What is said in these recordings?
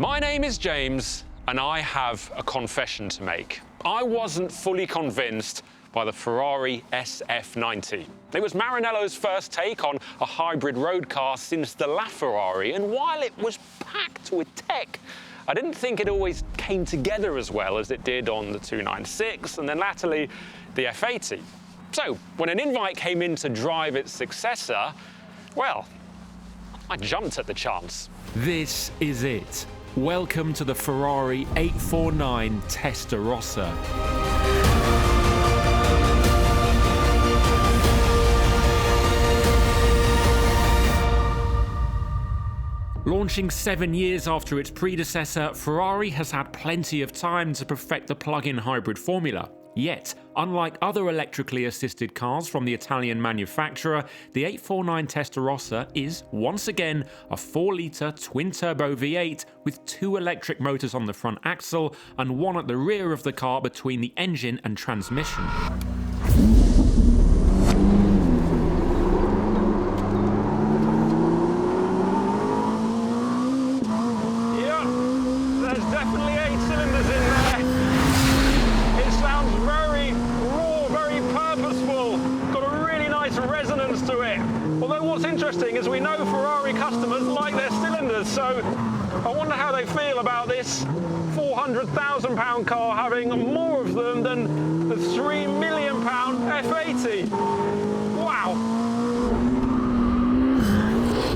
My name is James, and I have a confession to make. I wasn't fully convinced by the Ferrari SF90. It was Maranello's first take on a hybrid road car since the LaFerrari, and while it was packed with tech, I didn't think it always came together as well as it did on the 296 and then latterly the F80. So when an invite came in to drive its successor, well, I jumped at the chance. This is it. Welcome to the Ferrari 849 Testarossa. Launching 7 years after its predecessor, Ferrari has had plenty of time to perfect the plug-in hybrid formula. Yet, unlike other electrically assisted cars from the Italian manufacturer, the 849 Testarossa is, once again, a 4-litre twin-turbo V8 with 2 electric motors on the front axle and one at the rear of the car between the engine and transmission. Definitely 8 cylinders in there. It sounds very raw, very purposeful, got a really nice resonance to it. Although what's interesting is we know Ferrari customers like their cylinders, so I wonder how they feel about this £400,000 car having more of them than the £3 million F80. Wow.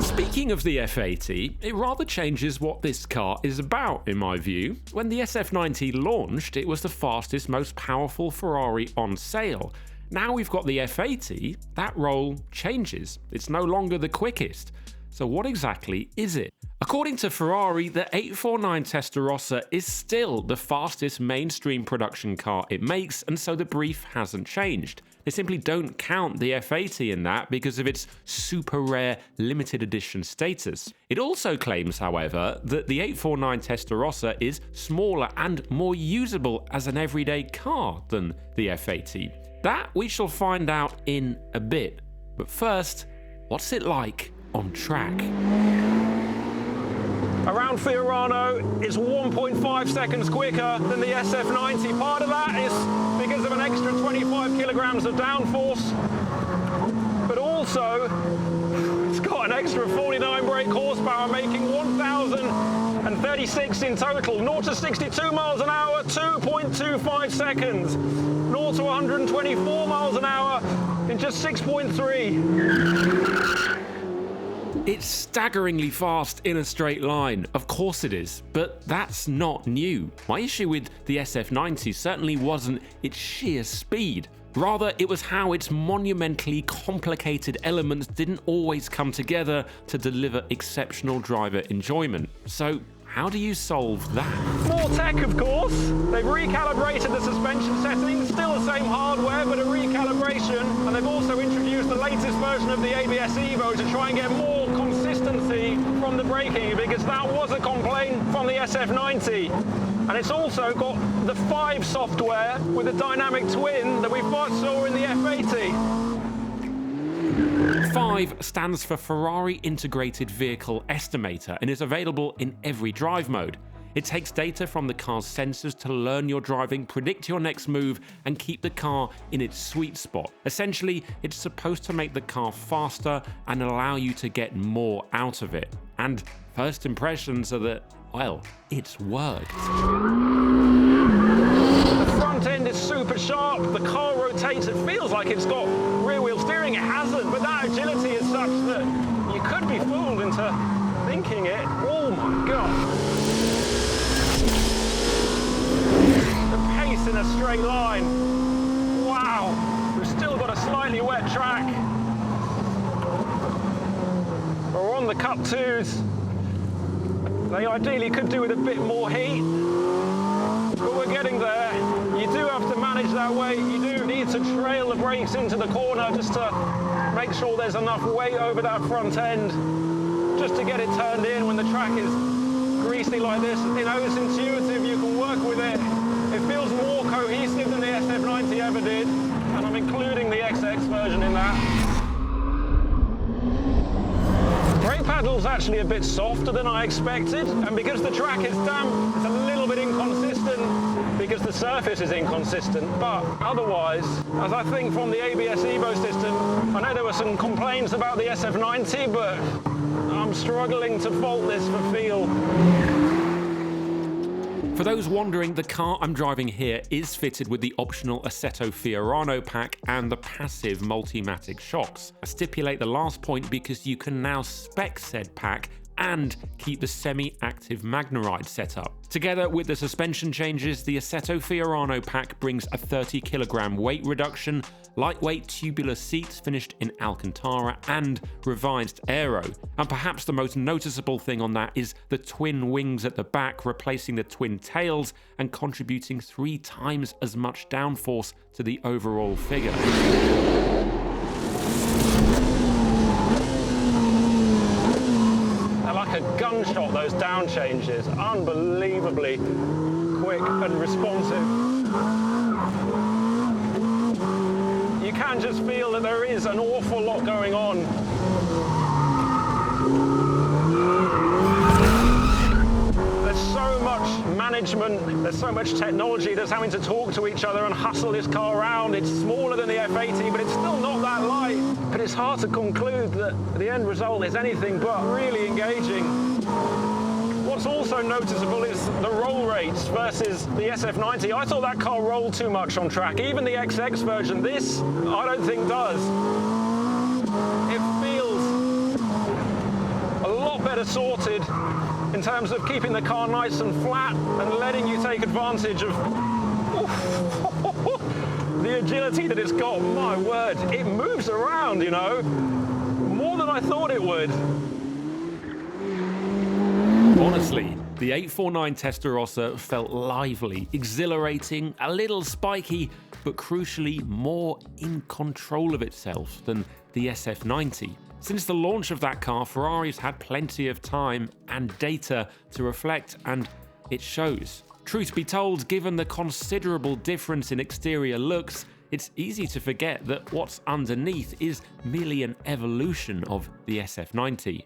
Speaking of the F80, it rather changes what this car is about, in my view. When the SF90 launched, it was the fastest, most powerful Ferrari on sale. Now we've got the F80, that role changes. It's no longer the quickest. So what exactly is it? According to Ferrari, the 849 Testarossa is still the fastest mainstream production car it makes, and so the brief hasn't changed. They simply don't count the F80 in that because of its super rare limited edition status. It also claims, however, that the 849 Testarossa is smaller and more usable as an everyday car than the F80. That we shall find out in a bit. But first, what's it like on track? Around Fiorano, it's 1.5 seconds quicker than the SF90. Part of that is because of an extra 25 kilograms of downforce, but also it's got an extra 49 brake horsepower, making 1,036 in total. 0 to 62 miles an hour, 2.25 seconds. 0 to 124 miles an hour in just 6.3. It's staggeringly fast in a straight line, of course it is, but that's not new. My issue with the SF90 certainly wasn't its sheer speed. Rather, it was how its monumentally complicated elements didn't always come together to deliver exceptional driver enjoyment. So, how do you solve that? More tech, of course. They've recalibrated the suspension settings, still the same hardware, but a recalibration. And they've also introduced the latest version of the ABS Evo to try and get more consistency from the braking, because that was a complaint from the SF90. And it's also got the 5 software with a dynamic twin that we first saw in the F80. 5 stands for Ferrari Integrated Vehicle Estimator and is available in every drive mode. It takes data from the car's sensors to learn your driving, predict your next move, and keep the car in its sweet spot. Essentially, it's supposed to make the car faster and allow you to get more out of it. And first impressions are that, well, it's worked. The front end is super sharp, the car rotates, it feels like it's got rear wheel steering, it hasn't, but that agility is such that you could be fooled into thinking it. Oh my god. The pace in a straight line. Wow. We've still got a slightly wet track. We're on the Cup 2s. They ideally could do with a bit more heat, but we're getting there. You do have to manage that weight. You do need to trail the brakes into the corner just to make sure there's enough weight over that front end just to get it turned in when the track is greasy like this. You know, it's intuitive, you can work with it. It feels more cohesive than the SF90 ever did, and I'm including the XX version in that. brake pedal's actually a bit softer than I expected, and because the track is damp, it's a little bit inconsistent because the surface is inconsistent, but otherwise, as I think from the ABS Evo system, I know there were some complaints about the SF90, but I'm struggling to fault this for feel. For those wondering, the car I'm driving here is fitted with the optional Assetto Fiorano pack and the passive Multimatic shocks. I stipulate the last point because you can now spec said pack and keep the semi-active Magnaride setup. Together with the suspension changes, the Assetto Fiorano pack brings a 30kg weight reduction, lightweight tubular seats finished in Alcantara, and revised aero. And perhaps the most noticeable thing on that is the twin wings at the back, replacing the twin tails and contributing 3 times as much downforce to the overall figure. Like a gunshot, those down changes, unbelievably quick and responsive. You can just feel that there is an awful lot going on. There's so much management, there's so much technology that's having to talk to each other and hustle this car around. It's smaller than the F80, but it's still not that light. But it's hard to conclude that the end result is anything but really engaging. What's also noticeable is the roll rates versus the SF90. I thought that car rolled too much on track. Even the XX version, this I don't think does. It feels a lot better sorted in terms of keeping the car nice and flat and letting you take advantage of the agility that it's got. My word, it moves around, you know, more than I thought it would. Honestly, the 849 Testarossa felt lively, exhilarating, a little spiky, but crucially more in control of itself than the SF90. Since the launch of that car, Ferrari's had plenty of time and data to reflect, and it shows. Truth be told, given the considerable difference in exterior looks, it's easy to forget that what's underneath is merely an evolution of the SF90.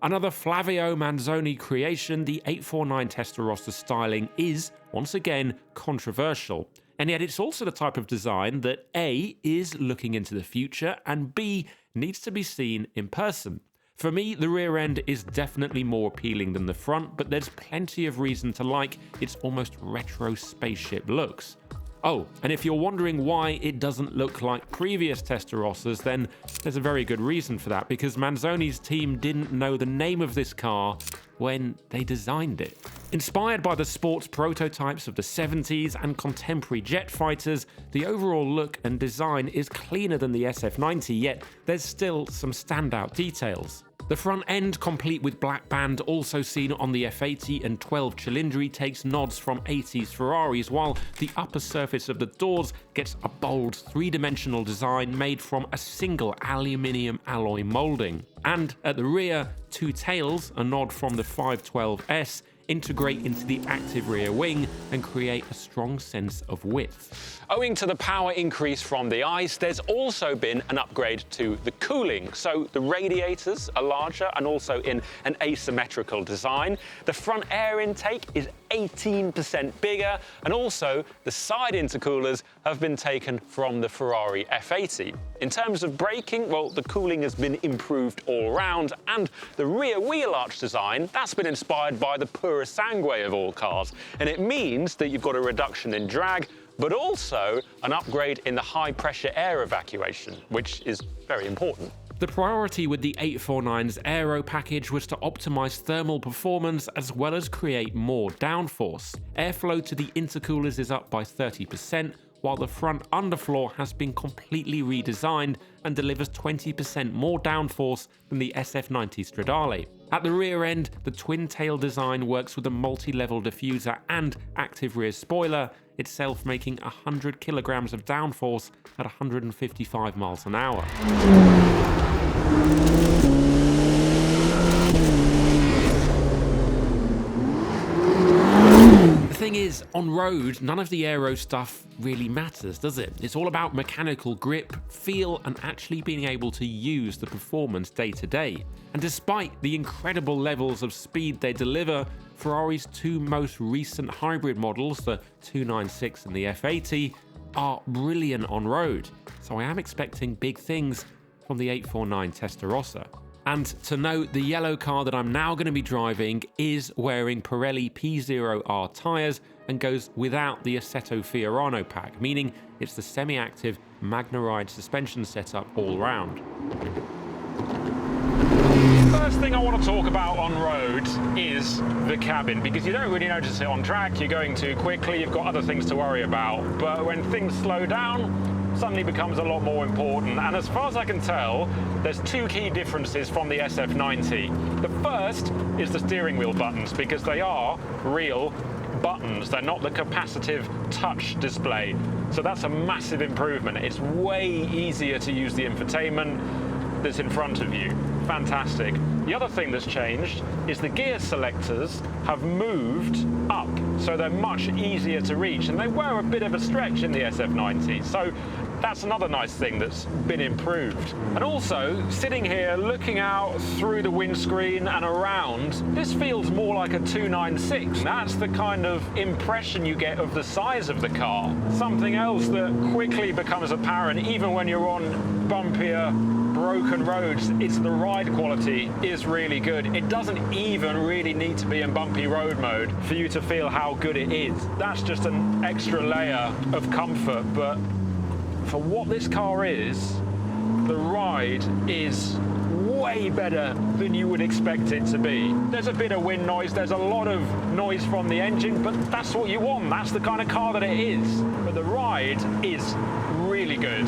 Another Flavio Manzoni creation, the 849 Testarossa styling is, once again, controversial. And yet it's also the type of design that A, is looking into the future, and B, needs to be seen in person. For me, the rear end is definitely more appealing than the front, but there's plenty of reason to like its almost retro spaceship looks. Oh, and if you're wondering why it doesn't look like previous Testarossas, then there's a very good reason for that, because Manzoni's team didn't know the name of this car when they designed it. Inspired by the sports prototypes of the 70s and contemporary jet fighters, the overall look and design is cleaner than the SF90, yet there's still some standout details. The front end, complete with black band, also seen on the F80 and 12 Cilindri, takes nods from 80s Ferraris, while the upper surface of the doors gets a bold 3-dimensional design made from a single aluminium alloy moulding. And at the rear, 2 tails, a nod from the 512S, integrate into the active rear wing and create a strong sense of width. Owing to the power increase from the ICE, there's also been an upgrade to the cooling. So the radiators are larger and also in an asymmetrical design. The front air intake is 18% bigger, and also the side intercoolers have been taken from the Ferrari F80. In terms of braking, well, the cooling has been improved all around, and the rear wheel arch design, that's been inspired by the pura sangue of all cars, and it means that you've got a reduction in drag, but also an upgrade in the high pressure air evacuation, which is very important. The priority with the 849's aero package was to optimize thermal performance as well as create more downforce. Airflow to the intercoolers is up by 30%, while the front underfloor has been completely redesigned and delivers 20% more downforce than the SF90 Stradale. At the rear end, the twin-tail design works with a multi-level diffuser and active rear spoiler, itself making 100 kilograms of downforce at 155 miles an hour. The thing is, on road, none of the aero stuff really matters, does it? It's all about mechanical grip, feel, and actually being able to use the performance day to day. And despite the incredible levels of speed they deliver, Ferrari's two most recent hybrid models, the 296 and the F80, are brilliant on road. So I am expecting big things from the 849 Testarossa. And to note, the yellow car that I'm now going to be driving is wearing Pirelli P0R tyres and goes without the Assetto Fiorano pack, meaning it's the semi-active Magnaride suspension setup all round. First thing I want to talk about on road is the cabin, because you don't really notice it on track. You're going too quickly, you've got other things to worry about. But when things slow down, suddenly becomes a lot more important. And as far as I can tell, there's two key differences from the SF90. The first is the steering wheel buttons, because they are real buttons. They're not the capacitive touch display. So that's a massive improvement. It's way easier to use the infotainment that's in front of you. Fantastic. The other thing that's changed is the gear selectors have moved up, so they're much easier to reach, and they were a bit of a stretch in the SF90. So that's another nice thing that's been improved. And also, sitting here looking out through the windscreen and around, this feels more like a 296. That's the kind of impression you get of the size of the car. Something else that quickly becomes apparent even when you're on bumpier, broken roads, it's the ride quality is really good. It doesn't even really need to be in bumpy road mode for you to feel how good it is. That's just an extra layer of comfort, but for what this car is, the ride is way better than you would expect it to be. There's a bit of wind noise, there's a lot of noise from the engine, but that's what you want. That's the kind of car that it is. But the ride is really good.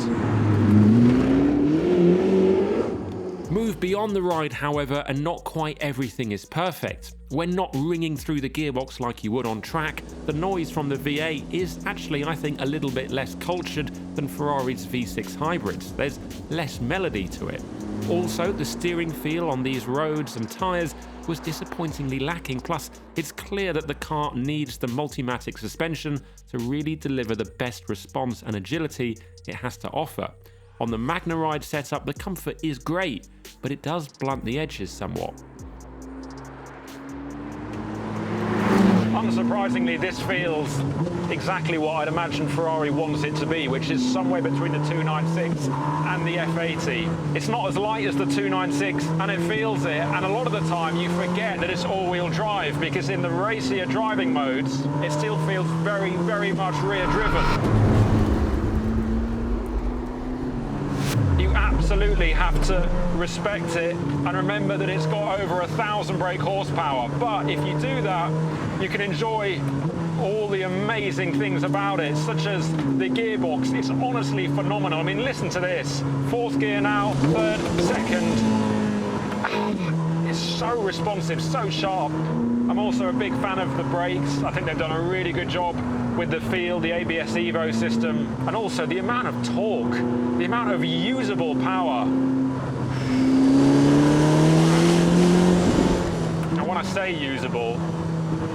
Move beyond the ride, however, and not quite everything is perfect. When not ringing through the gearbox like you would on track, the noise from the V8 is actually, I think, a little bit less cultured than Ferrari's V6 hybrids. There's less melody to it. Also, the steering feel on these roads and tyres was disappointingly lacking, plus it's clear that the car needs the Multimatic suspension to really deliver the best response and agility it has to offer. On the Magnaride setup, the comfort is great, but it does blunt the edges somewhat. Unsurprisingly, this feels exactly what I'd imagine Ferrari wants it to be, which is somewhere between the 296 and the F80. It's not as light as the 296, and it feels it, and a lot of the time you forget that it's all-wheel drive, because in the racier driving modes, it still feels very, very much rear-driven. You absolutely have to respect it and remember that it's got over 1,000 brake horsepower. But if you do that, you can enjoy all the amazing things about it, such as the gearbox. It's honestly phenomenal. I mean, listen to this. Fourth gear now, third, second. It's so responsive, so sharp. I'm also a big fan of the brakes. I think they've done a really good job with the feel, the ABS Evo system, and also the amount of torque, the amount of usable power. And when I say usable,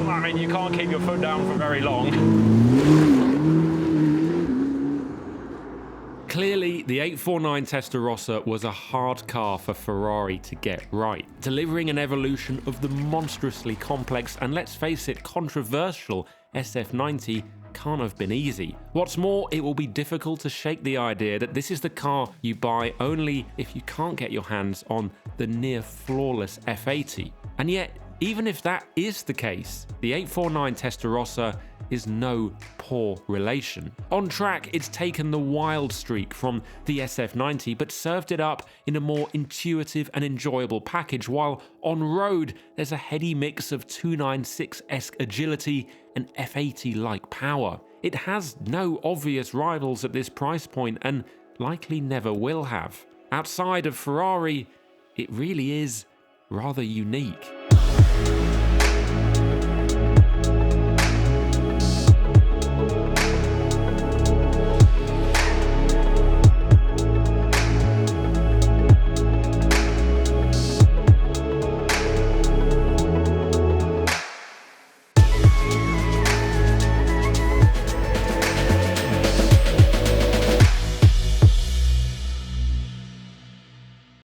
I mean you can't keep your foot down for very long. Clearly, the 849 Testarossa was a hard car for Ferrari to get right, delivering an evolution of the monstrously complex and, let's face it, controversial SF90 can't have been easy. What's more, it will be difficult to shake the idea that this is the car you buy only if you can't get your hands on the near flawless F80. And yet, even if that is the case, the 849 Testarossa is no poor relation. On track, it's taken the wild streak from the SF90 but served it up in a more intuitive and enjoyable package, while on road there's a heady mix of 296-esque agility and F80-like power. It has no obvious rivals at this price point and likely never will have. Outside of Ferrari, it really is rather unique.